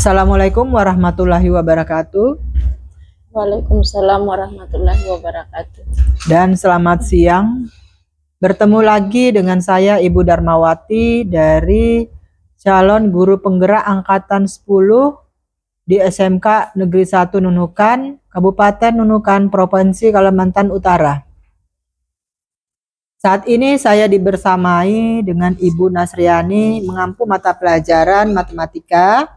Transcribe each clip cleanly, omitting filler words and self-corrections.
Assalamualaikum warahmatullahi wabarakatuh. Waalaikumsalam warahmatullahi wabarakatuh. Dan selamat siang. Bertemu lagi dengan saya Ibu Darmawati dari calon guru penggerak angkatan 10 di SMK Negeri 1 Nunukan, Kabupaten Nunukan, Provinsi Kalimantan Utara. Saat ini saya dibersamai dengan Ibu Nasriani mengampu mata pelajaran matematika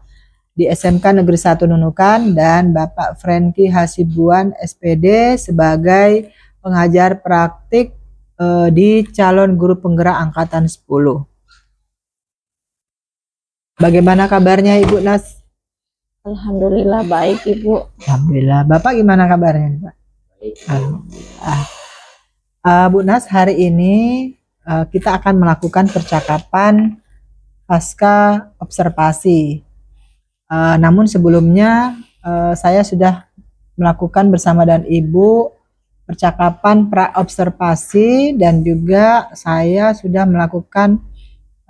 di SMK Negeri 1 Nunukan dan Bapak Franky Hasibuan SPD sebagai pengajar praktik di calon guru penggerak angkatan 10. Bagaimana kabarnya Ibu Nas? Alhamdulillah baik Ibu. Alhamdulillah. Bapak gimana kabarnya Pak? Alhamdulillah. Bu Nas, hari ini kita akan melakukan percakapan pasca observasi. Namun sebelumnya saya sudah melakukan bersama dan Ibu percakapan pra-observasi dan juga saya sudah melakukan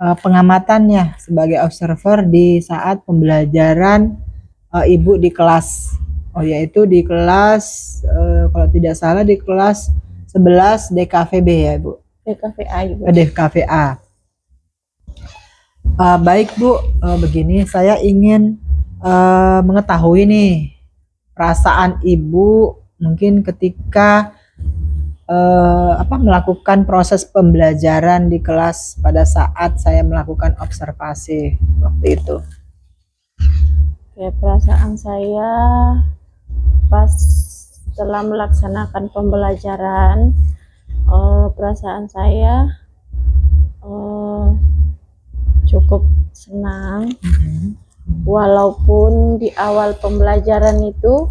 pengamatannya sebagai observer di saat pembelajaran Ibu di kelas, yaitu di kelas kalau tidak salah di kelas 11 DKVB ya Bu? DKVA Ibu. DKVA. Baik Bu, begini saya ingin mengetahui nih perasaan Ibu mungkin ketika melakukan proses pembelajaran di kelas pada saat saya melakukan observasi waktu itu. Oke, perasaan saya pas setelah melaksanakan pembelajaran, perasaan saya cukup senang. Walaupun di awal pembelajaran itu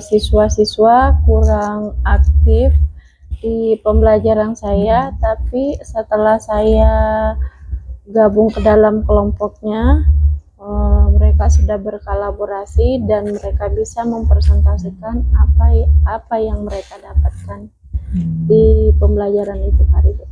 siswa-siswa kurang aktif di pembelajaran saya, tapi setelah saya gabung ke dalam kelompoknya, mereka sudah berkolaborasi dan mereka bisa mempresentasikan apa yang mereka dapatkan di pembelajaran itu hari itu.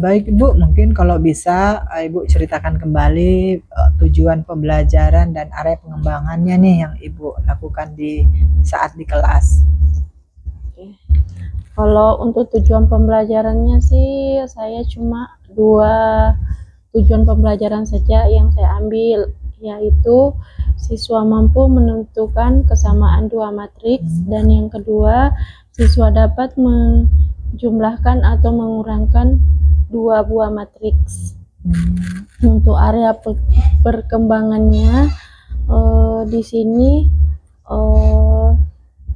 Baik Ibu, mungkin kalau bisa Ibu ceritakan kembali tujuan pembelajaran dan area pengembangannya nih yang Ibu lakukan di saat di kelas. Oke. Kalau untuk tujuan pembelajarannya sih saya cuma 2 tujuan pembelajaran saja yang saya ambil, yaitu siswa mampu menentukan kesamaan 2 matriks dan yang kedua siswa dapat menjumlahkan atau mengurangkan 2 buah matriks. Untuk area perkembangannya di sini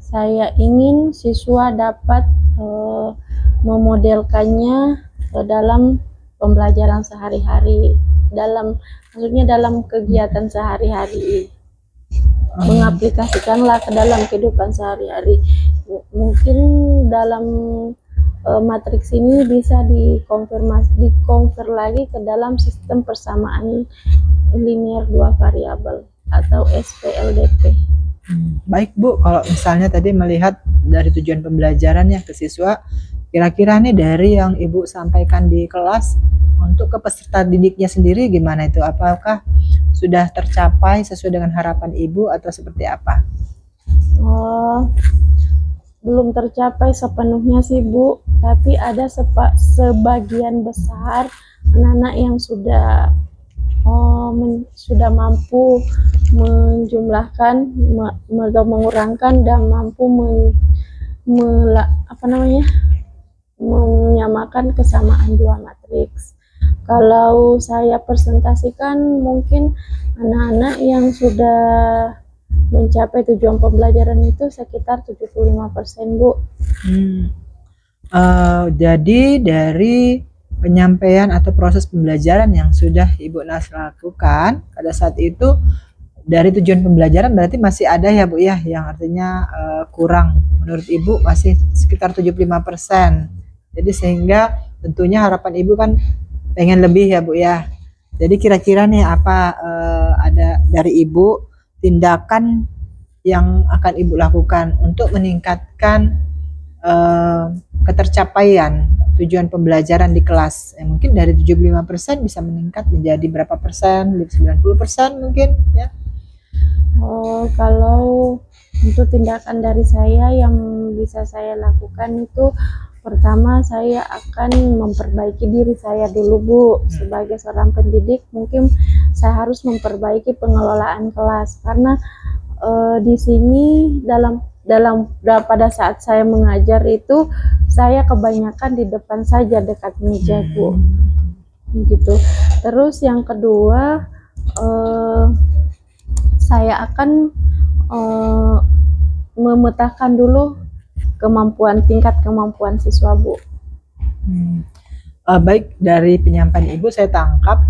saya ingin siswa dapat memodelkannya dalam pembelajaran sehari-hari, maksudnya dalam kegiatan sehari-hari, mengaplikasikanlah ke dalam kehidupan sehari-hari. Mungkin dalam matriks ini bisa dikonvert lagi ke dalam sistem persamaan linear 2 variabel atau SPLDP. Baik Bu, kalau misalnya tadi melihat dari tujuan pembelajarannya ke siswa, kira-kira nih dari yang Ibu sampaikan di kelas untuk ke peserta didiknya sendiri gimana itu? Apakah sudah tercapai sesuai dengan harapan Ibu atau seperti apa? Belum tercapai sepenuhnya sih Bu, tapi ada sebagian besar anak-anak yang sudah mampu menjumlahkan atau mengurangkan dan mampu menyamakan kesamaan 2 matriks. Kalau saya presentasikan mungkin anak-anak yang sudah mencapai tujuan pembelajaran itu sekitar 75% Bu. Jadi dari penyampaian atau proses pembelajaran yang sudah Ibu Nas lakukan pada saat itu, dari tujuan pembelajaran berarti masih ada ya Bu ya, yang artinya kurang menurut Ibu masih sekitar 75%. Jadi sehingga tentunya harapan Ibu kan pengen lebih ya Bu ya. Jadi kira-kira nih apa ada dari Ibu tindakan yang akan Ibu lakukan untuk meningkatkan ketercapaian tujuan pembelajaran di kelas. Mungkin dari 75% bisa meningkat menjadi berapa persen, 90% mungkin ya. Kalau untuk tindakan dari saya yang bisa saya lakukan itu, pertama saya akan memperbaiki diri saya dulu Bu. Sebagai seorang pendidik mungkin saya harus memperbaiki pengelolaan kelas, karena di sini pada saat saya mengajar itu saya kebanyakan di depan saja dekat meja Bu, gitu. Terus yang kedua, eh, saya akan eh, memetakan dulu tingkat kemampuan siswa Bu. Baik, dari penyampaian Ibu saya tangkap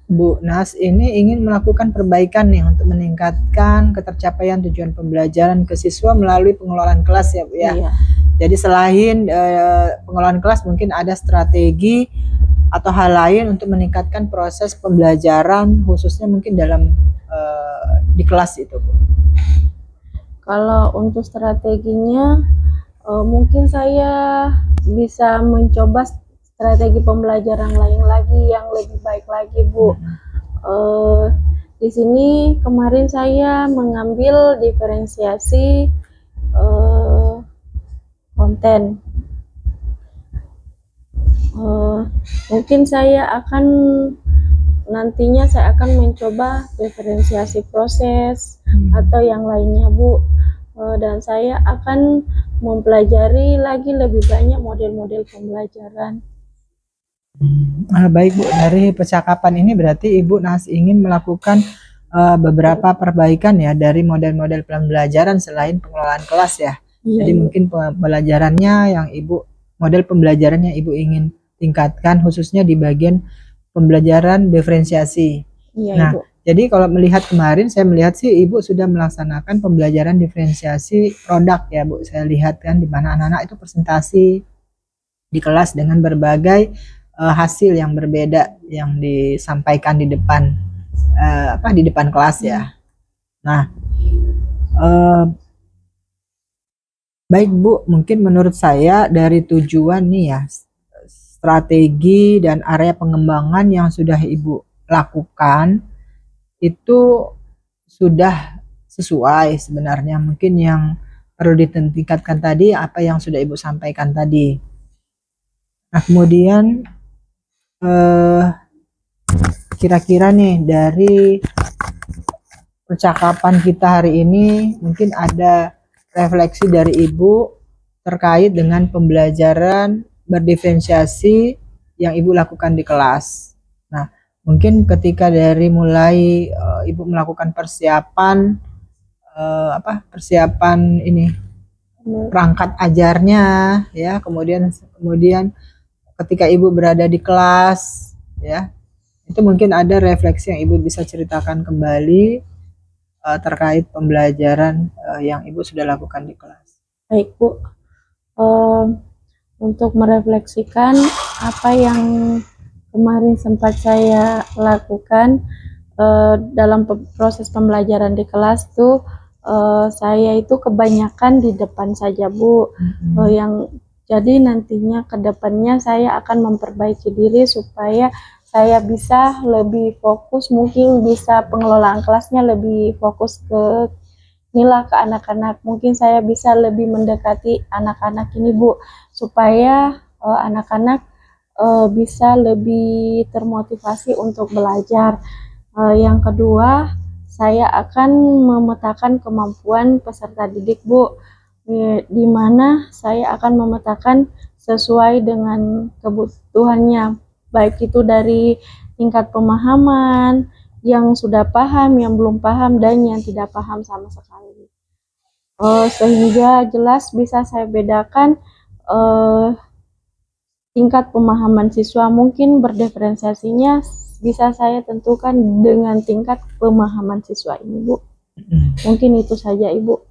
Bu Nas ini ingin melakukan perbaikan nih untuk meningkatkan ketercapaian tujuan pembelajaran ke siswa melalui pengelolaan kelas ya Bu ya. Iya. Jadi selain pengelolaan kelas mungkin ada strategi atau hal lain untuk meningkatkan proses pembelajaran khususnya mungkin dalam di kelas itu Bu. Kalau untuk strateginya, mungkin saya bisa mencoba strategi pembelajaran lain lagi yang lebih baik lagi Bu. Di sini kemarin saya mengambil diferensiasi konten. Mungkin nantinya saya akan mencoba diferensiasi proses atau yang lainnya Bu. Dan saya akan mempelajari lagi lebih banyak model-model pembelajaran. Baik Bu, dari percakapan ini berarti Ibu Nas ingin melakukan beberapa perbaikan ya dari model-model pembelajaran selain pengelolaan kelas ya. Iya, Jadi Bu. mungkin model pembelajaran yang Ibu ingin tingkatkan khususnya di bagian pembelajaran diferensiasi. Iya, Nah, Ibu. jadi kalau melihat kemarin saya melihat sih Ibu sudah melaksanakan pembelajaran diferensiasi produk ya Bu. Saya lihat kan di mana anak-anak itu presentasi di kelas dengan berbagai hasil yang berbeda yang disampaikan di depan di depan kelas ya. Nah, baik Bu, mungkin menurut saya dari tujuan nih ya, strategi dan area pengembangan yang sudah Ibu lakukan itu sudah sesuai sebenarnya. Mungkin yang perlu ditingkatkan tadi apa yang sudah Ibu sampaikan tadi. Nah, kemudian kira-kira nih dari percakapan kita hari ini mungkin ada refleksi dari Ibu terkait dengan pembelajaran berdiferensiasi yang Ibu lakukan di kelas. Nah, mungkin ketika dari mulai Ibu melakukan persiapan perangkat ajarnya ya, kemudian ketika Ibu berada di kelas ya, itu mungkin ada refleksi yang Ibu bisa ceritakan kembali terkait pembelajaran yang Ibu sudah lakukan di kelas. Baik Bu, untuk merefleksikan apa yang kemarin sempat saya lakukan dalam proses pembelajaran di kelas tuh, saya itu kebanyakan di depan saja Bu. Jadi nantinya ke depannya saya akan memperbaiki diri supaya saya bisa lebih fokus, mungkin bisa pengelolaan kelasnya lebih fokus ke nilai ke anak-anak. Mungkin saya bisa lebih mendekati anak-anak ini Bu, supaya anak-anak bisa lebih termotivasi untuk belajar. Yang kedua, saya akan memetakan kemampuan peserta didik Bu, di mana saya akan memetakan sesuai dengan kebutuhannya, baik itu dari tingkat pemahaman, yang sudah paham, yang belum paham, dan yang tidak paham sama sekali. Sehingga jelas bisa saya bedakan tingkat pemahaman siswa. Mungkin berdiferensiasinya bisa saya tentukan dengan tingkat pemahaman siswa ini Bu. Mungkin itu saja Ibu.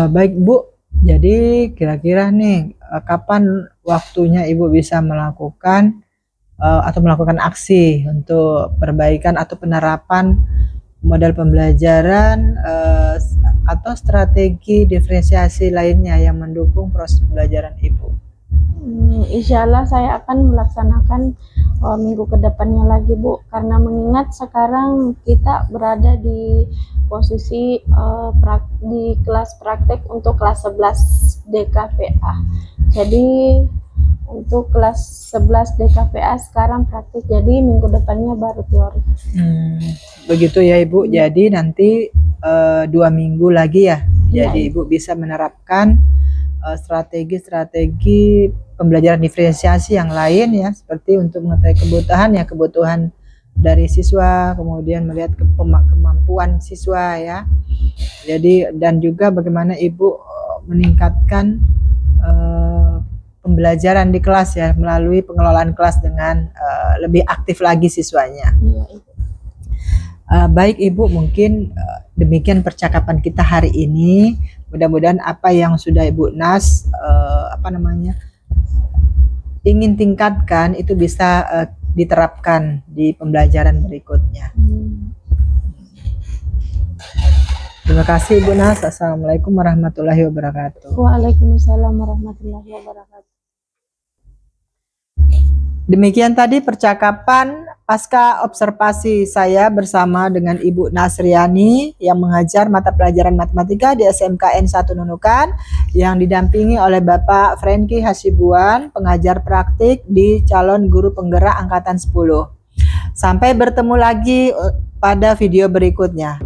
Baik Bu, jadi kira-kira nih kapan waktunya Ibu bisa melakukan atau melakukan aksi untuk perbaikan atau penerapan model pembelajaran atau strategi diferensiasi lainnya yang mendukung proses pembelajaran Ibu? Insya Allah saya akan melaksanakan minggu kedepannya lagi Bu, karena mengingat sekarang kita berada di posisi di kelas praktek untuk kelas 11 DKPA. Jadi untuk kelas 11 DKPA sekarang praktik, jadi minggu depannya baru teori. Begitu ya Ibu. Jadi nanti 2 minggu lagi ya. Iya, Jadi Ibu bisa menerapkan strategi pembelajaran diferensiasi yang lain ya, seperti untuk mengetahui kebutuhan dari siswa, kemudian melihat kemampuan siswa ya. Jadi dan juga bagaimana Ibu meningkatkan pembelajaran di kelas ya, melalui pengelolaan kelas dengan lebih aktif lagi siswanya. Iya, Ibu. Baik Ibu, mungkin demikian percakapan kita hari ini. Mudah-mudahan apa yang sudah Ibu Nas ingin tingkatkan itu bisa diterapkan di pembelajaran berikutnya. Terima kasih Ibu Nas. Assalamualaikum warahmatullahi wabarakatuh. Waalaikumsalam warahmatullahi wabarakatuh. Demikian tadi percakapan pasca observasi saya bersama dengan Ibu Nasriani yang mengajar mata pelajaran matematika di SMKN 1 Nunukan, yang didampingi oleh Bapak Franky Hasibuan, pengajar praktik di calon guru penggerak angkatan 10. Sampai bertemu lagi pada video berikutnya.